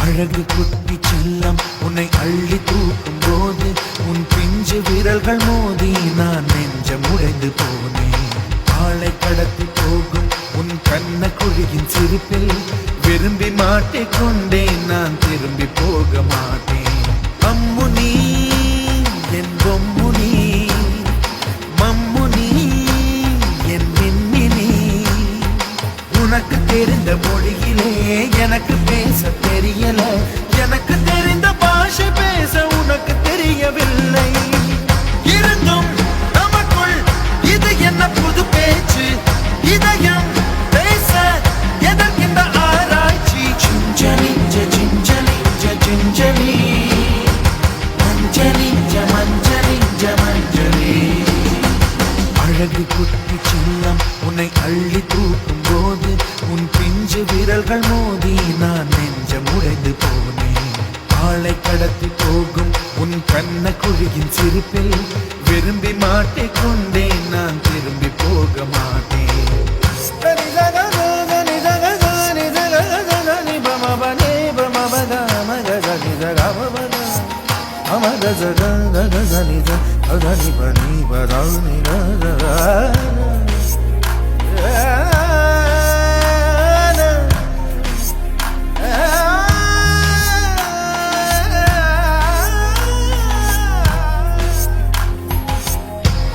அழகு குட்டி செல்லம் உன்னை அள்ளி தூக்கும் போது உன் பிஞ்சு விரல்கள் மோதி நான் நெஞ்சம் உடைந்து போனேன். ஆளை கடத்தி போகும் உன் கண்ண குழியின் சிரிப்பில் விரும்பி மாட்டிக்கொண்டேன். நான் திரும்பி போக மாட்டேன். அம்முனி என் பொம்முனி, மம்முனி என் மின்மினி. உனக்கு தெரிந்த மொழியிலே எனக்கு பேச தெரியல. எனக்கு தெரிந்த பாஷை பேச உனக்கு தெரியவில்லை. இருந்தும் நமக்குள் இது என்ன புது பேச்சு? இதயம் பேச எதற்கின்ற ஆராய்ச்சி? Gingelly gingelly gingelly மஞ்சளி மஞ்சளி மஞ்சளி. அழகு குட்டி செல்லம் உன்னை அள்ளி தூக்கும் போது உன் பிஞ்சு விரல்கள் மோதி நான் நெஞ்சம் உடைந்து போனேன். ஆளை கடத்தி போகும் உன் கண்ண குழியின் சிரிப்பில் விரும்பி மாட்டிக்கொண்டேன். நான் திரும்பி போக மாட்டேன்.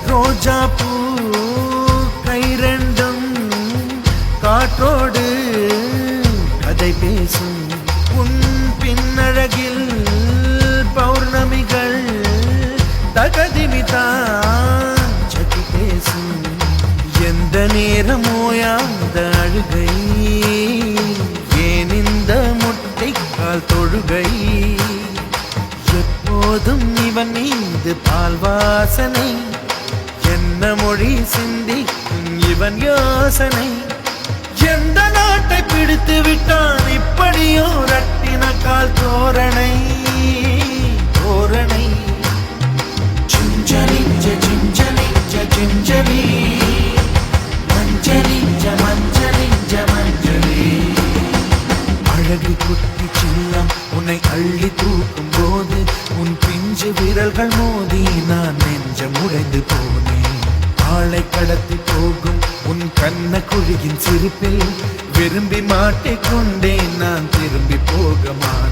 ரோஜா பூ கை ரெண்டும் காற்றோடு கதை பேசும். உன் பின்னழகில் பௌர்ணமிகள் தகதிமிதான் சதி பேசும். எந்த நேரமோயாத அழுகை, ஏன் இந்த முட்டைக்கால் தொழுகை? எப்போதும் இவன் மீது பால் வாசனை. என்ன மொழி சிந்தி இவன் யோசனை? எந்த நாட்டை பிடித்து விட்டான் இப்படியோ ரட்டின கால் தோரணை தோரணை. Gingelly gingelly gingelly மஞ்சளி மஞ்சளி மஞ்சளி. அழகு குட்டி செல்லம் உன்னை அள்ளி தூக்கும் போது உன் பிஞ்சு விரல்கள் மோதி நான் நெஞ்சம் உடைந்து போனேன். ஆளை கடத்தி போகும் உன் கண்ண குழியின் சிரிப்பில் விரும்பி மாட்டிக்கொண்டேன். நான் திரும்பி போக மாட்டேன்.